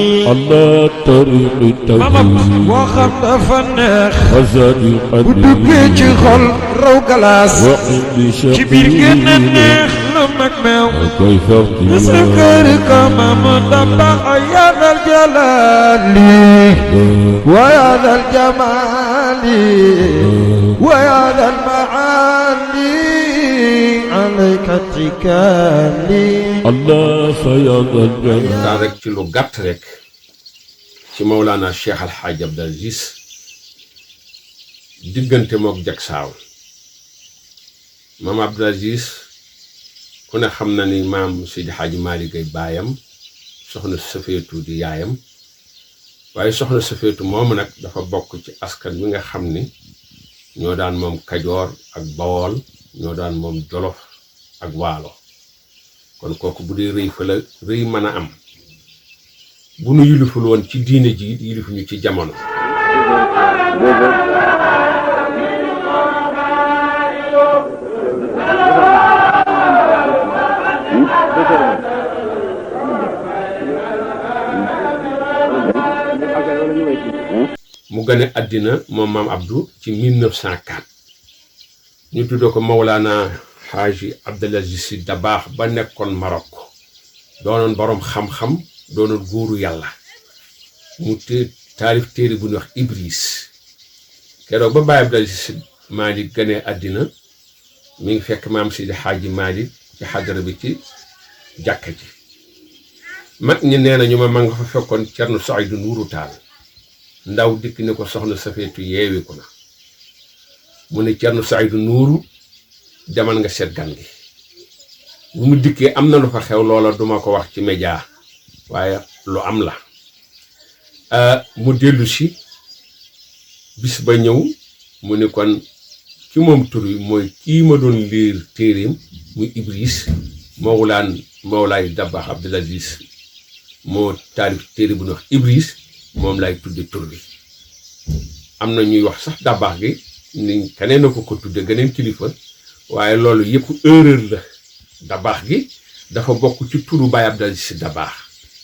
على طريق التوحيد وخم دفنخ وزاد ودقي ci xol raw galas وعند ci biir génn شقيق neex lu mag meew وكيف سكر كما مدبع يا ذا الجلال ويا ذا الجمال ويا ذا المعالي عليك اتكالي الله فيض الجنة daa rek ci lu gàtt rek ci Mawlana Cheikh Al Hadj Abdou Aziz diggante mook jagsaaw maam Abdou Aziz ku ne xam na ni maam Seydi Hadji Malick ay baayam soxna Safeetu di yaayam waaye soxna Safeetu moomu nag dafa bokk ci askan wi nga xam ni ñoo daan moom Kajoor ak Bawol ñoo daan moom Jolof ak Waalo kon kooku bu dee rëy fa la rëy mën a am bu nu yiliful woon ci diine ji yilifuñu ci jamono mu gane àddina moom maam Abdou ci 1904 ñu tuddee ko Mawlana Haji Abdou Aziz Sy Dabakh ba nekkoon Maroc doonoon boroom xam-xam doonoon góoru yàlla mu taalif téere bu ñuy wax Ibris keroog ba Baye Abdou Aziz Sy Malick ganee àddina mi ngi fekk maam Seydi Hadji Malick ci xadara bi ci jàkka ji mag ñi nee nañu ma nga fa fekkoon Cerno Saydu Nuuru Taal ndaw dikk ni ko soxna Safeetu yeewi ko na mu ne Cerno Saydu Nuuru demal nga seet gan gi bu mu dikkee am na lu fa xew loola duma ko wax ci média waaye lu am la mu dellu si bis ba ñëw mu ne kon ki moom tur wi mooy kii ma doon liir téeréem muy Ibris Mawlaay Dabakh Abdou Aziz moo taalif téere bu ñu wax Ibris moom laay tudde tur bi am na ñuy wax sax Dabakh gi ni keneen na ko tudde geneen kilifa waaye loolu yëpp erreur la Dabakh gi dafa bokk ci turu Baye Abdou Aziz Sy Dabakh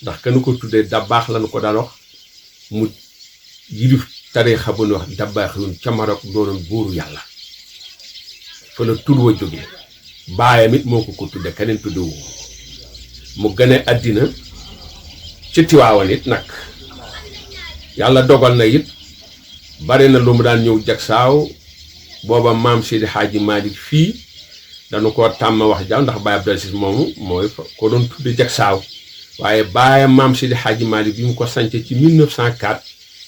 ndax kenn ko tuddee Dabakh lañu ko daan wax mu yilif tariixa bu ñu wax Dabakh yoon ca Maroc doonoon góoru yàlla fa la tur wa jóge baayam it moo ko tudde keneen tuddewu mu gane àddina ci Tiwaawan it nag yàlla dogal na it bari na lu mu daan ñëw jagsaaw booba maam Seydi Hadji Malick fii dañu ko tàmm wax jaaw ndax Baye Abdou Aziz moomu mooy ko doon tudde jagsaaw waaye baayam maam Seydi Hadji Malick bi mu ko sance ci 1904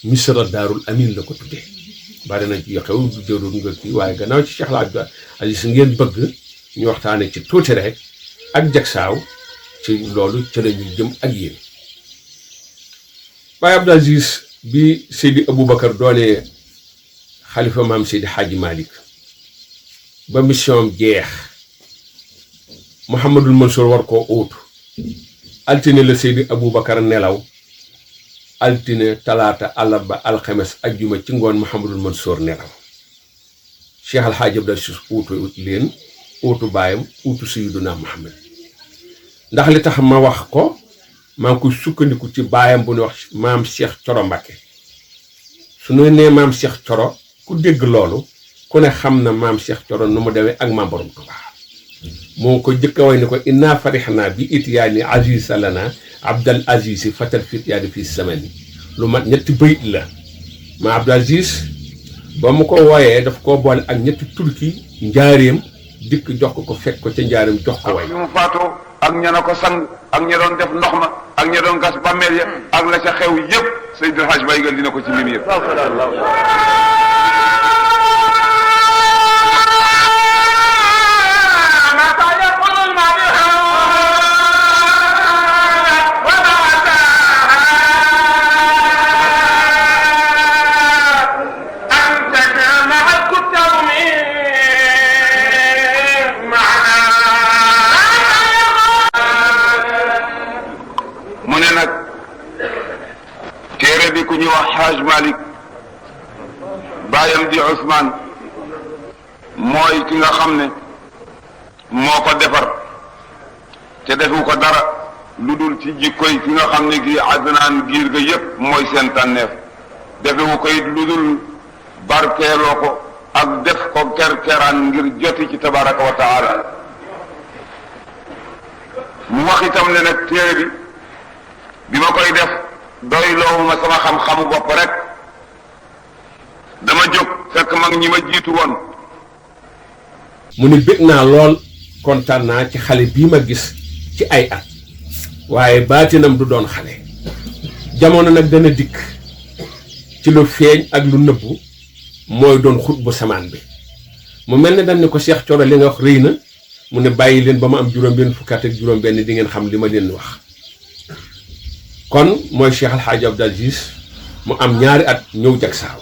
Misra Daarul Amin la ko tuddee bari na ci xew du jërul nga kii waaye gannaaw ci Cheikh Abdou Aziz ngeen bëgg ñu waxtaane ci tuuti rek ak jagsaaw ci loolu ci la ñu jëm ak yéen Baye Abdou Aziz bi Seydi Aboubacar doonee xalifa maam Seydi Hadji Malick ba mission jeex Mouhamadul Mansour war koo uutu altine la Seydi Aboubacar nelaw altine talaata àllarba alxames ajjuma ci ngoon Mouhamadul Mansour nelaw Cheikh Al Hadj Abdou Aziz uutu leen uutu baayam uutu Sayyiduna Muhammad ndax li tax ma wax ko maa ngi koy sukkandiku ci baayam bu ñu wax maam Cheikh Coro Mbacké su ñu nee maam Cheikh Coro ku dégg loolu ku ne xam na maam Cheikh Coro nu mu demee ak maam Borom Tuubaa moo ko jëkk a way ni ko inna farihna bi ityaani aziz lana Abdal Aziz fatal fityaani fi zamani lu mat ñetti bayit la ma Abdou Aziz ba mu ko wooyee daf koo boole ak ñetti turki njaareem dikk jox ko fekk ko ca njaareem jox ko way ñu mu faatoo ak ña na ko sang ak ña doon def ndox ma ak ña doon gas bàmmeel ya ak la ca xew yëpp Seydil Hadj Baye Gal dina ko ci lim yëpp Haj Malick baayam di Ousmane mooy ki nga xam ne moo ko defar te defu ko dara lu dul ci jikkoy ki nga xam ne gi Adnaan giir ga yépp mooy seen tànneef defewu ko it lu dul barkeeloo ko ak def ko kerkeraan ngir joti ci tabaraka wa taala mu wax itam ne nag téere bi ma koy def doy loowuma sama xam-xamu bopp rek dama jóg fekk mag ñi ma jiitu woon mu ni bég naa lool kontaan naa ci xale bii ma gis ci ay at waaye baatinam du doon xale jamono nag dana dikk ci lu feeñ ak lu nëbbu mooy doon xut bu samaan bi mu mel ne dañ ne ko Cheikh Thioro li nga wax rëy na mu ne bàyyi leen ba ma am juróom-benn fukki at ak juróom-benn di ngeen xam li ma leen wax kon mooy Cheikh Al Hadj Abdou Aziz mu am ñaari at ñëw Jaksaaw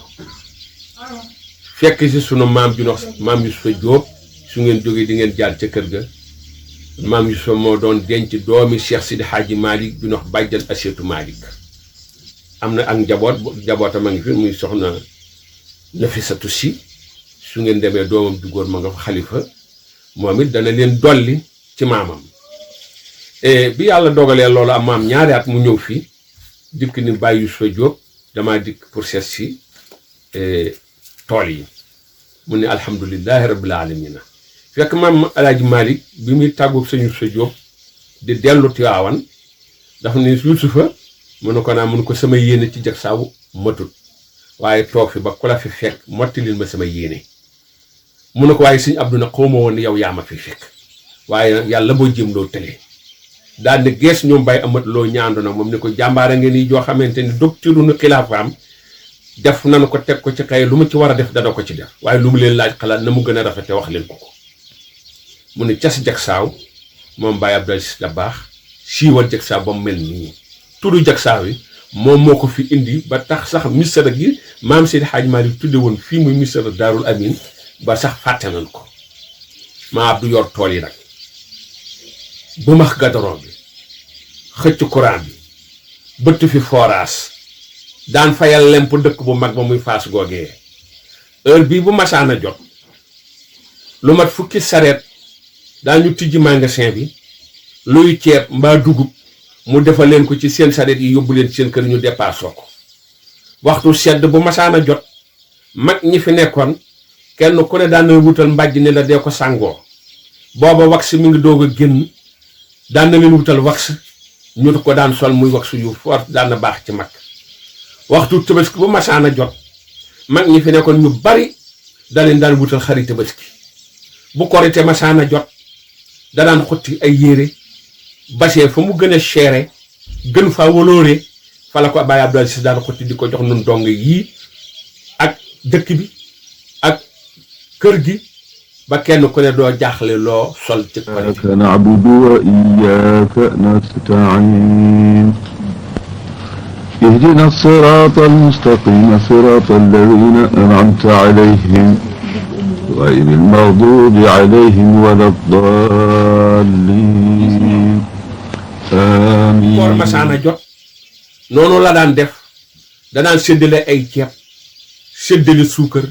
fekk si sunu maam ju wax maam Yusufa Jóob su ngeen jógee di ngeen jaar ca kër ga maam Yusufa moo doon denc doomi Cheikh Sidi Hadji Malick ju wax bàjjan Aseetu Malick am na ak njabootam a ngi fi muy soxna Nafisatu Si su ngeen demee doomam du góor ma nga fa xalifa moom it dana leen dolli ci maamam bi yàlla dogalee loolu am maam ñaari at mu ñëw fii dikk ni Baye Yusufa Jóob damaa dikk pour seet si tool yi mu ne alhamdulilahi rabbil alamina fekk maam Alaaji Malick bi muy tàggoog sëñ Yusufa Jóob di dellu Tiwaawan dafa ne Yusufa mu ne ko naa mun ko sama yéene ci Jaksaaw matut waaye toog fi ba ku la fi fekk mottalil ma sama yéene mu ne ko waaye sëñ Abdou na xawma woon yow yaa ma fi fekk waaye yàlla boo jëm loo tëlee daal ne gees ñoom Baye amat loo ñaandu nag moom ne ko jàmbaara ngeen nii joo xamante ni docteur nu xilaafaam def nanu ko teg ko ci xëy lu mu ci war a def dana ko ci def waaye lu mu leen laaj xalaat na mu gën a rafete wax leen ko mu ne cas Jaksaaw moom Baye Abdou Aziz Dabakh siiwal Jaksaaw ba mu mel nii turu Jaksaaw yi moom moo ko fi indi ba tax sax misara gi maam Seydi Hadji Malick tudde woon fii muy misara Daarul Amin ba sax fàtte nañ ko maa Abdou yor tool yi nag bu max gadaron bi xëcc courant bi bëtt fi forage daan fayal lemp dëkk bu mag ba muy Fass googee heure bii bu masaana jot lu mat fukki sareet daañu tijji magasin bi luy ceeb mbaa dugub mu defal leen ko ci seen sareet yi yóbbu leen seen kër ñu dépassoo ko waxtu sedd bu masaana jot mag ñi fi nekkoon kenn ku ne daan na wutal mbàjj ne la dee ko sàngoo booba wax mi ngi doog a génn daan na leen wutal wax ñu ko daan sol muy wax yu fort daan na baax ci mag waxtu tabaski bu masaana jot mag ñi fi nekkoon ñu bari da leen daan wutal xari tabaski bu korite masaana jot da daan xotti ay yére basee fa mu gën a seere gën faa waloore fa la ko Baye Abdou Aziz daan xotti di ko jox nun dong yii ak dëkk bi ak kër gi ba kenn ku ne doo jaaxle loo sol ci korite. iyyaka na'budu wa iyyaka nasta'in ihdina as-sirata al-mustaqima sirata alladhina an'amta alayhim غير المغضوب عليهم ولا الضالين آمين. koor masaana jot noonu la daan def danaan séddale ay ceeb séddale suukar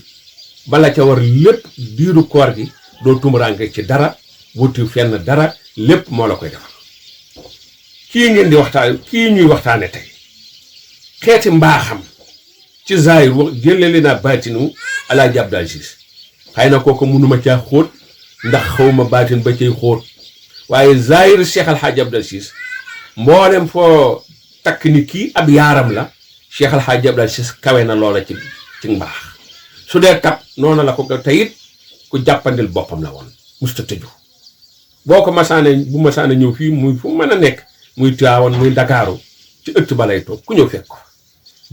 bala ca war lépp diiru koor gi doo tumuraange ci dara wuti fenn dara lépp moo la koy defal kii ngeen di waxtaan kii ñuy waxtaane tey xeeti mbaaxam ci zaahir wax jëlale naa baatinu Alaaji Abdou Aziz xëy na kooku mënuma caa xóot ndax xawma baatin ba cay xóot waaye zaahir Cheikh Al Hadj Abdou Aziz mboolem foo takk ni kii ab yaaram la Cheikh Al Hadj Abdou Aziz kawe na loola ci mbaax su dee tab noonu la ko teyit ku jàppandil boppam la woon musta tëju boo ko bu masaane ñëw fii muy fu mën a nekk muy Tiwaawan muy Ndakaaru ci ëtt ba lay toog ku ñëw fekk ko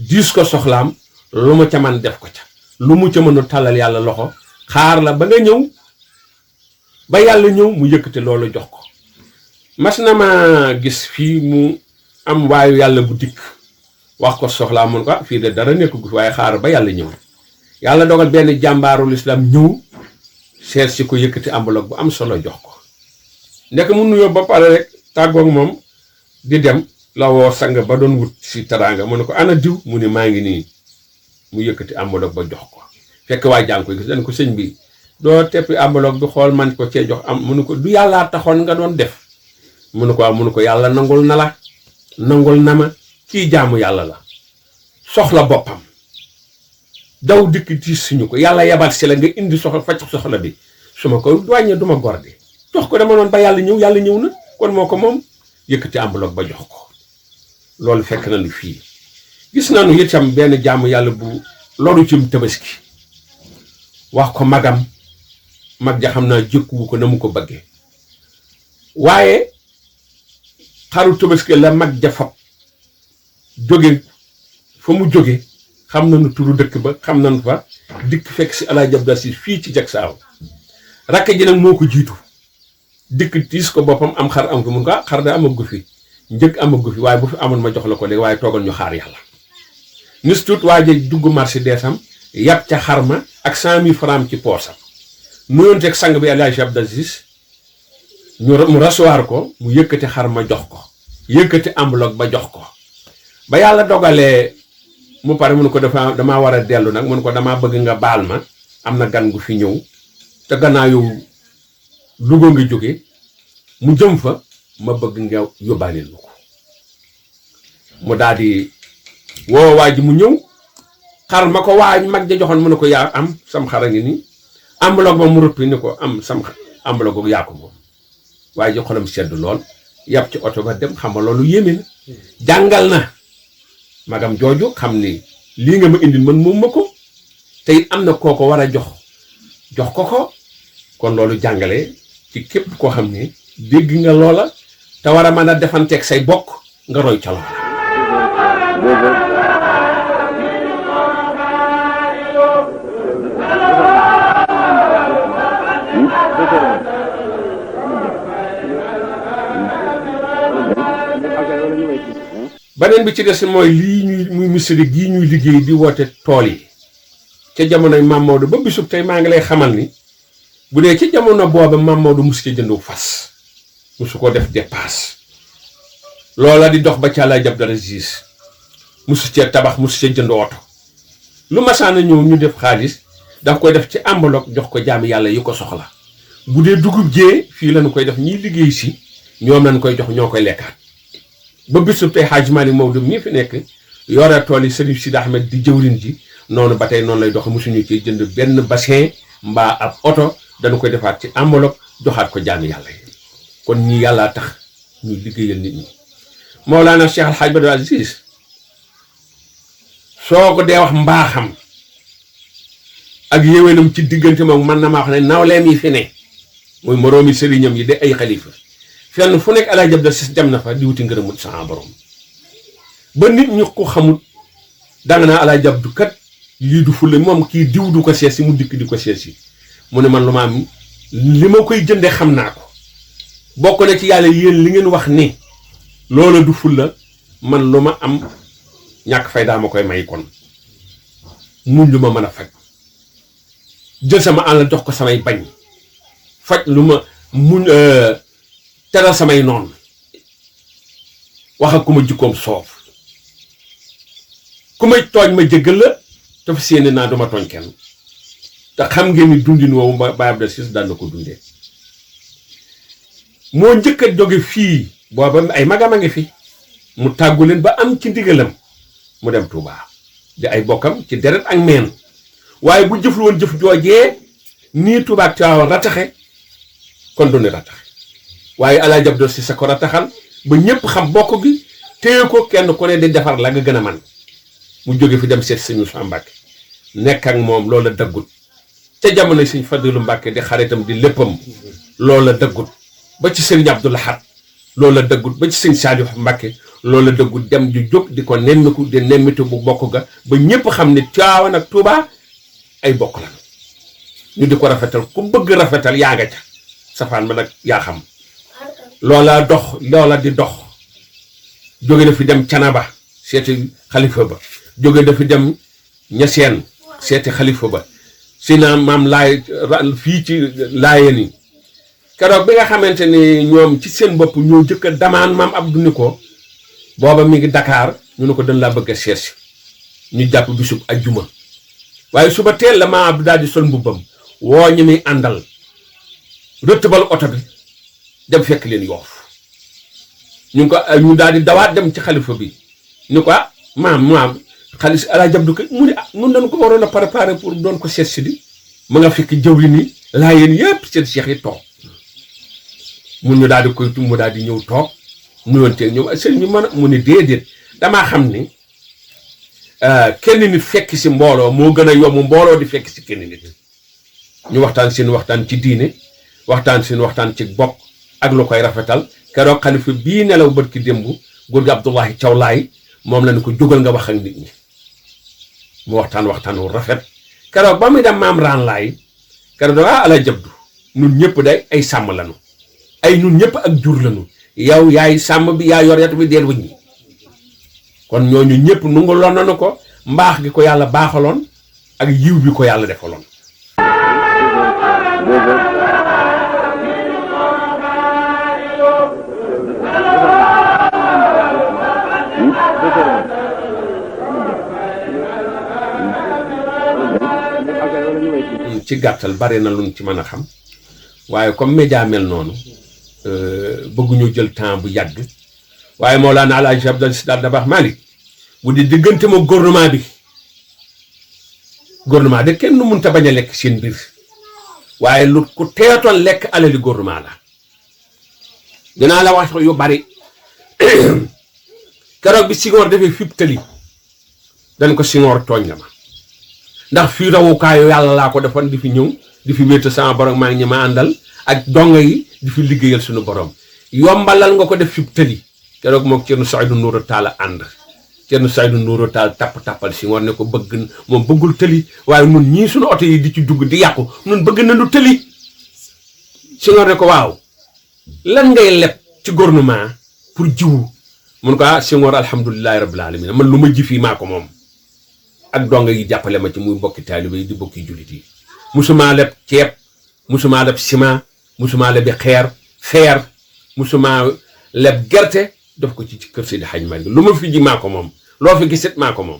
diis ko soxlaam lu mu ca man def ko ca lu mu ca mën a tàllal yàlla loxo xaar la ba nga ñëw ba yàlla ñëw mu yëkkate loolu jox ko mas na ma gis fii mu am waayu yàlla bu dikk wax ko soxlaa mun ko fii de dara nekk gu waaye xaar ba yàlla ñëw yàlla dogal benn jàmbaarul islam ñëw seet si ko yëkkati enveloppe bu am solo jox ko nekk mu nuyoo ba pare rek tàggoog moom di dem la woo sang ba doon wut si teraanga mu ne ko ana diw mu ne maa ngi nii mu yëkkati enveloppe ba jox ko fekk waa jàng koy gis dañ ko sëñ bi doo teppi enveloppe bi xool man ko cee jox am mu ne ko du yàllaa taxoon nga doon def mu ne ko yàlla nangul na la nangul na ma kii jaamu yàlla la soxla boppam daw dikk tiis suñu ko yàlla yabal si la nga indi faj soxla bi su ma ko wàññee du ma gorde jox ko dama noon ba yàlla ñëw na kon moo ko moom yëkkati enveloppe ba jox ko loolu fekk nañu fii gis nañu itam benn jaamu yàlla bu loru ci tabaski wax ko mag ja xam naa jëkkuwu ko na mu ko bëggee waaye xaru tabaski la mag ja fab jóge fa mu jóge xam nañu turu dëkk ba xam nañu fa dikk fekk si Alaaji Abdu Asiis fii ci Jaksaaw rakk ji nag moo ko jiitu dikk tiis ko boppam am xar am ko mun ko xar da amagu fi njëg amagu fi waaye bu fi amoon ma jox la ko léegi waaye toogal ñu xaar yàlla nis tuut waa ji dugg marché deesam yàpp ca xar ma ak 100 000 francs ci poosam nuyoonteeg sang bi Alaaji Abdu Asiis mu recevoir ko mu yëkkati xar ma jox ko yëkkati enveloppe ba jox ko ba yàlla dogalee mu pare mun ko damaa war a dellu nag mun ko damaa bëgg nga baal ma am na gan gu fi ñëw te gannaaw yow Louga nga jóge mu jëm fa ma bëgg nga yóbbaaleel ma ko mu daal di woo waa ji mu ñëw xar ma ko waa mag ja joxoon mu ne ko yaa am sam xar a ngi nii enveloppe ba mu rëppi ni ko am sam enveloppe boobu yaa ko moom waaye ji xolam sedd lool yàpp ci oto ba dem xam nga loolu yéeme na jàngal na magam jooju xam ni lii nga ma indil man moom ma ko te it am na koo ko war a jox ko kon loolu jàngale ci képp koo xam ne dégg nga loola te war a mën a defanteeg say bokk nga roy ca loola. beneen bi ci des mooy lii muy misiri gii ñuy liggéey di woote tool yi ca jamonoy Maam Maodo ba bisub tey maa ngi lay xamal ni bu dee ci jamono booba Maam Maodo musu ca jëndu fas musu ko def dépasse loola di dox ba ca Alaaji Abdu Asiis musu cee tabax musu ca jënd oto lu masaana ñëw ñu def xaalis daf koy def ci enveloppe jox ko jaami yàlla yi ko soxla bu dee dugub jee fii lañu koy def ñiy liggéey si ñoom lañ koy jox ñoo koy lekkaat ba bisub tey Hadj Malick Maodo mii fi nekk yore tool yi Serigne Sidi Ahmed di jëwrin ji noonu ba tey noonu lay dox musuñu ci jënd benn bassin mbaa ab oto dañu koy defaat ci enveloppe joxaat ko jaami yàlla yi kon ñii yàllaa tax ñu liggéeyal nit ñi Mawlana Cheikh Al Hadj Abdou Aziz soo ko dee wax mbaaxam ak yéwénam ci diggante moom man na maa wax ne nawleem yi fi ne muy moroomi sëriñam yi de ay xalifa fenn fu nekk Alaaji Abdu Asiis dem na fa di wuti ngërëmut sama borom ba nit ñu ko xamul danga naa Alaaji Abdu kat lii du fulle moom kii diw du ko seet si mu dikk di ko seet si mu ne man lu ma am li ma koy jënde xam naa ko bokk na ci yàlla yéen li ngeen wax ni loola du fulla man lu ma am ñàkk fay daa ma koy may kon muñ lu ma mën a faj jël sama àll jox ko samay bañ faj lu ma muñ teral samay noon wax ak ku ma jikkoom soof ku may tooñ ma jéggal la dafa séene naa duma tooñ kenn te xam ngeen ni dundin woowu Baye Abdou Aziz daan na ko dundee moo njëkk a jóge fii booba ay magam a ngi fi mu tàggu leen ba am ci ndigalam mu dem Touba di ay bokkam ci deret ak meen waaye bu jëflu woon jëf joojee nii Touba ak Tiwaawan rataxe kon du ne rataxe waaye Alaaji Abdu Asiis sa ko rataxal ba ñëpp xam bokk gi téye ko kenn ku ne di defar la nga gën a man mu jóge fi dem seet Sëñ Muusaa Mbàkke nekk ak moom loola dëggut ca jamono Sëñ Fadilu Mbàkke di xaritam di léppam loola dëggut ba ci Sëriñ Abdou Lahad loola dëggut ba ci Sëñ Saaliu Mbàkke loola dëggut dem ju jóg di ko nemmiku di nemmitu bu bokk ga ba ñëpp xam ne Tiwaawan ak Tuubaa ay bokk la ñu di ko rafetal ku bëgg rafetal yaa nga ca safaan ba nag yaa xam loola dox loola di dox jóge na fi dem Canaba seeti xalifa ba jóge na fi dem Ñaseen seeti xalifa ba si na maam laay fii ci Laayeen yi keroog bi nga xamante ni ñoom ci seen bopp ñoo jëkk a damaan maam Abdou ni ko booba mi ngi Dakar ñu ne ko dañ laa bëgg a seet si ñu jàpp bisub ajjuma waaye suba teel la maam Abdou daal di sol mbubbam woo ñi muy àndal rëttbal oto bi dem fekk leen Yoof ñu ko ñu daal di dawaat dem ci xalifa bi ñu ko maam xaalis ala jabdu ko mu ne mun nañu ko waroon a préparer pour doon ko seet si di ma nga fekk jëwri ni laa yéen yëpp seen cheikh yi toog mun ñu daal di koy mu daal di ñëw toog nuyoonteeg ñoom sëñ bi mën a mu ne déedéet damaa xam ni kenn nit fekk si mbooloo moo gën a yomb mbooloo di fekk si kenn nit ñu waxtaan seen waxtaan ci diine waxtaan seen waxtaan ci bokk ak lu koy rafetal keroog xalifa bii nelaw bët ki démb góor gi Abdoulahi Thiaw Laay moom la ne ko jógal nga wax ak nit ñi mu waxtaan wu rafet keroog ba muy dem maam raan laay keroog da ala jabdu nun ñëpp day ay sàmm lañu ay nun ñëpp ak jur lañu yow yaay sàmm bi yaa yor yatu bi deel wëññi kon ñooñu ñëpp nu nga lon nanu ko mbaax gi ko yàlla baaxaloon ak yiw bi ko yàlla defaloon ci gàttal bari na luñ ci mën a xam waaye comme média mel noonu bëgguñu jël temps bu yàgg waaye Mawlana Alaaji Abdou Sy Dabakh Malick bu di diggante ma gouvernement de kenn nu mënta bañ a lekk seen biir waaye lu ku teetoon lekk alali gouvernement la dinaa la wax yu bari keroog bi Senghor defee fip tëli dañ ko Senghor tooñ nga ma ndax fii rawukaayu yàlla laa ko defoon di fi ñëw di fi wéeta sama borom maa ngi ñi ma àndal ak donga yi di fi liggéeyal suñu borom yombalal nga ko def fip tëli keroog moom Thierno Seydou Nourou Tall ànd Thierno Seydou Nourou Tall tappal Senghor ne ko bëgg moom bëggul tëli waaye nun ñii suñu oto yi di ci dugg di yàqu nun bëgg nañu tëli Senghor ne ko waaw lan ngay leb ci gouvernement pour jiwu mun ko Senghor alhamdulilahi rabbil alamin man lu ma ji fii maa ko moom ak donga yi jàppale ma ci muy bokki taalibe yi di bokki jullit yi musuma leb ceeb musuma leb ciment musuma lebi xeer musuma leb gerte def ko ci kër Seydi Hadj Malick lu ma fi ji maa ko moom loo fi gisit maa ko moom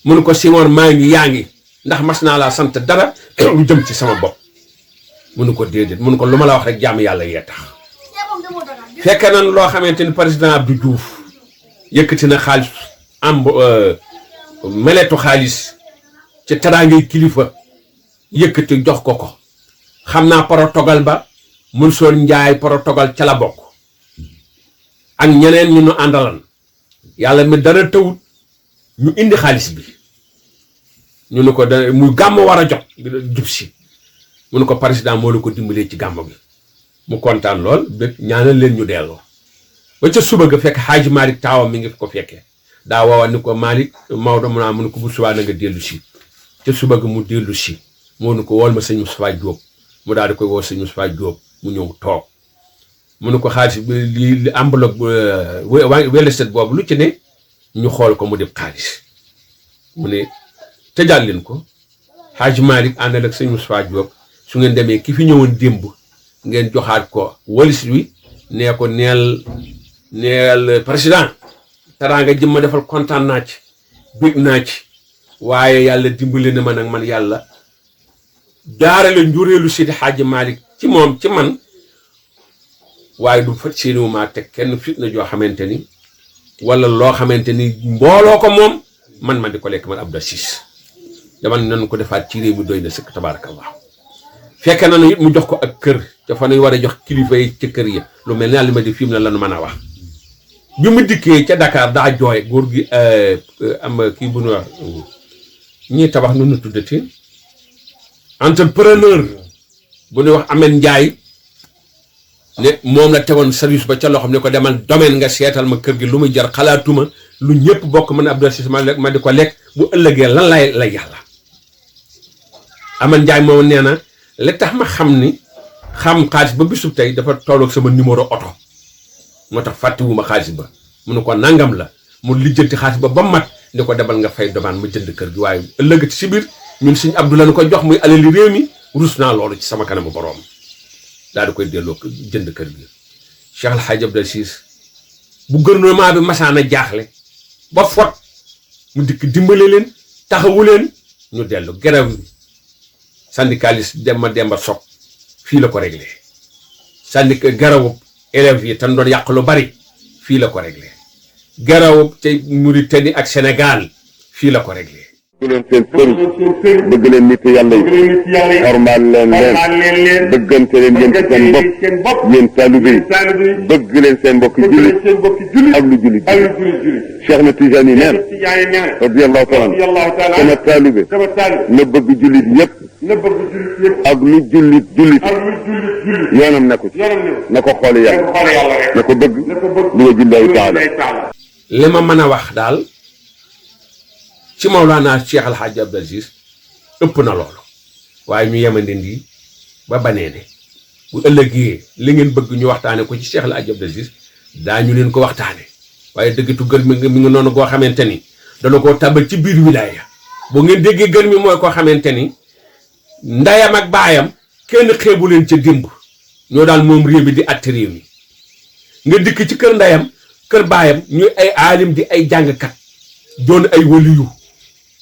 mun ko Senghor maa ngi yaa ngi ndax mas naa laa sant dara lu jëm ci sama bopp munu ko déedéet mun ko lu ma la wax rek jàmm yàlla yee tax fekk nan loo xamante ni président Abdou Diouf yëkkati na xaalis meletu xaalis ci teraangay kilifa yëkkati jox ko xam naa protocole ba Mansour Ndiaye protocole ca la bokk ak ñeneen ñu nu àndalan yàlla mi dara tawut ñu indi xaalis bi ñu ne ko da muy gàmm war a jot jub si mu ne ko président moo la ko dimbalee ci gàmm bi mu kontaan lool ba ñaanal leen ñu delloo ba ca suba ga fekk Hadj Malick taawam mi ngi ko fekkee daa woowa ni ko Malick Maodo mu naa mu ne ko bu subaa na nga dellu si ca suba ga mu dellu si moo ne ko wool ma sëñ Moustapha Diop mu daal di koy woo sëñ Moustapha Diop mu ñëw toog mu ne ko xaalis bi li enveloppe weleset boobu lu ci ne ñu xool ko mu def xaalis mu ne tëjaal leen ko Hadj Malick àndal ak sëñ Moustapha Diop su ngeen demee ki fi ñëwoon démb ngeen joxaat ko walis wi nee ko neel président teraanga jëm ma defal kontaan naa ci bég naa ci waaye yàlla dimbali na ma nag man yàlla jaarale njureelu Seydi Hadji Malick ci moom ci man waaye du fat seeni maa teg kenn fitna joo xamante ni wala loo xamante ni mbooloo ko moom man di ko lekk man Abdou Ciss dama nan ko defaat ci réew mi doy na sëkk tabaarakallah fekk na it mu jox ko ak kër dafa nuy war a jox kilifa yi ca kër yi lu mel ne li ma di fi mu ne lanu mën a wax bi mu dikkee ca Dakar daa jooy góor gi am kii bu nu wax ñii tabax nu nu tuddati entrepreneur bu ñuy wax Amen Ndiaye ne moom la tegoon service ba ca loo xam ne ko demal domaine nga seetal ma kër gi lu muy jar xalaatuma lu ñëpp bokk man Abdou Ciss ma di ko lekk bu ëllëgee lan lay yàlla Amen Ndiaye moom nee na li tax ma xam xaalis ba bisub tey dafa tolloog sama numéro oto moo tax fàttewuma xaalis ba mu ne ko nangam la mu lijjanti xaalis ba mat ni ko demal nga fay demande ma jënd kër gi waaye ëllëgati si biir ñun suñ Abdou la nu ko jox muy alali réew mi rus naa loolu ci sama kanamu boroom daal di koy delloo jënd kër gi Cheikh El Hadj Abdou Ciss bu gouvernement bi masaana jaaxle ba fot mu dikk dimbale leen taxawu leen ñu dellu grève bi syndicaliste Demba Sock fii la ko réglé syndicat garawu élèves yi tan doon yàq lu bari fii la ko réglé garaw ca Mauritanie ak Sénégal fii la ko réglé. bëgg leen seen sëriñ bëgg leen nit yàlla yi xormaal leen bëggante leen yéen ci seen bopp yéen taalibe yi bëgg leen seen mbokki jullit ak lu jullit Cheikh na Tijaani neen radiyallahu taala sama taalibe na bëgg jullit yépp ak lu jullit yoonam nekku ci na ko xooli yàlla na ko bëgg lu wa jillaahi taala. li ma mën a wax daal ci Mawlana Cheikh Al Hadj Abdou Aziz ëpp na loolu waaye ñu yemande ndi ba banee ne bu ëllëgee li ngeen bëgg ñu waxtaane ko ci Cheikh Al Hadj Abdou Aziz daañu leen ko waxtaane waaye dëggatu gër mi ngi noonu goo xamante ni dana koo tàbbal ci biir wilaaya boo ngeen déggee gër mi mooy koo xamante ni ndayam ak baayam kenn xeebu leen ca démb ñoo daal moom réew mi di atte réew mi nga dikk ci kër ndayam kër baayam ñuy ay aalim di ay jàngkat doon ay waliyu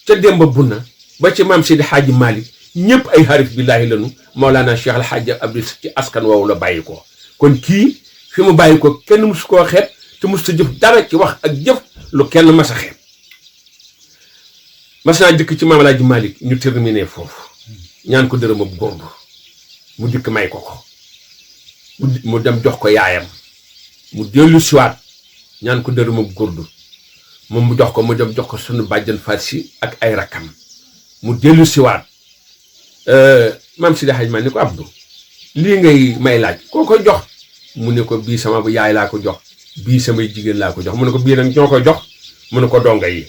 ca Demba Bunna ba ci maam Seydi Hadji Malick ñëpp ay xarif billaahi lanu Mawlana Cheikh Al Hadj Abdou ci askan woowu la bàyyi ko kon kii fi mu bàyyi ko kenn musu koo xeeb te musu ta jëf dara ci wax ak jëf lu kenn mas a xeeb mas naa dikk ci maam El Hadji Malick ñu terminé foofu ñaan ko dërëm ab góorlu mu dikk may ko mu dem jox ko yaayam mu dellu siwaat ñaan ko dërëm ab góorlu moom mu jox ko mu dem jox ko sunu bàjjan Farsi ak ay rakkam mu dellu siwaat maam Sidi Hadj ma ni ko Abdou lii ngay may laaj koo ko jox mu ne ko bii sama yaay laa ko jox bii samay jigéen laa ko jox mu ne ko bii nag ñoo ko jox mu ne ko donga yi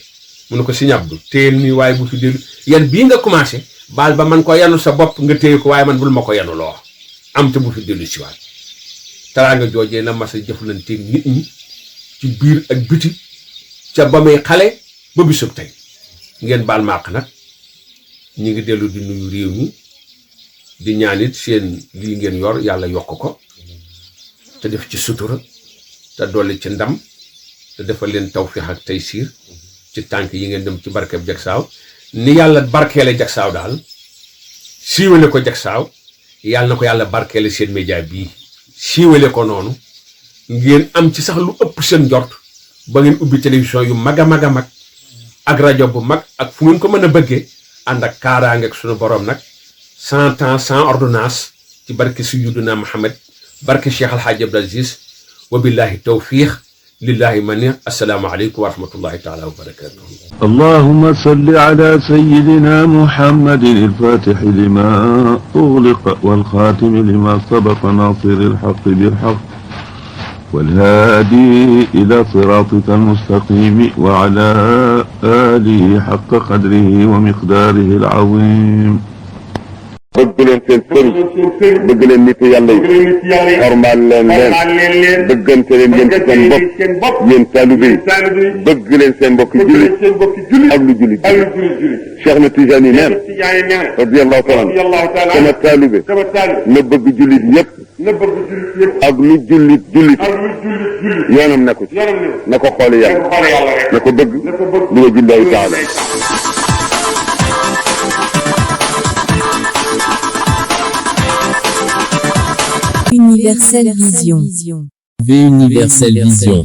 mu ne ko Sëñ Abdou téyel nii waaye bu fi dellu yan bii nga commencé baal ba man ko yanu sa bopp nga téye ko waaye man bul ma ko yanu loo am te bu fi dellu siwaat teraanga joojee la mas a jëflanteeg nit ñi ci biir ak biti ca ba may xale ba bisub tey ngeen baal maaq nag ñi ngi dellu di nuyu réew mi di ñaanit seen lii ngeen yor yàlla yokk ko te def ci sutura te dolli ci ndam te defal leen tawfiix ak taysiir ci tànk yi ngeen dem ci barkeb Jaksaaw ni yàlla barkeele Jaksaaw daal siiwale ko Jaksaaw yàlla na ko yàlla barkeele seen média bii siiwale ko noonu ngeen am ci sax lu ëpp seen njort ba ngeen ubbi télévision yu mag a mag a mag ak rajo bu mag ak fu ngeen ko mën a bëggee ànd ak kaaraange ak sunu borom nag 100 ans sans ordonnance ci barke Sayyiduna Muhammad barke Cheikh Al Hadj Abdou Aziz wa billahi tawfiq lillahi mani assalaamu aleykum wa rahmatullahi taala wa barakatuh. اللهم صل على سيدنا محمد الفاتح لما أغلق والخاتم لما سبق ناصر الحق بالحق والهادي إلى صراطك المستقيم وعلى آله حق قدره ومقداره العظيم. bëgg leen seen sëriñ bëgg leen nit yàlla yi xormaal leen bëggante leen yéen ci seen bopp yéen taalibe yi bëgg leen seen mbokki jullit ak lu jullit Cheikh na Tijaani neen radiyallahu taala sama taalibe na bëgg jullit yépp ak lu jullit yoonam nekku ci na ko xooli yàlla na ko bëgg lu wa jillaahi taala. Universelle Vision. V Universelle Vision.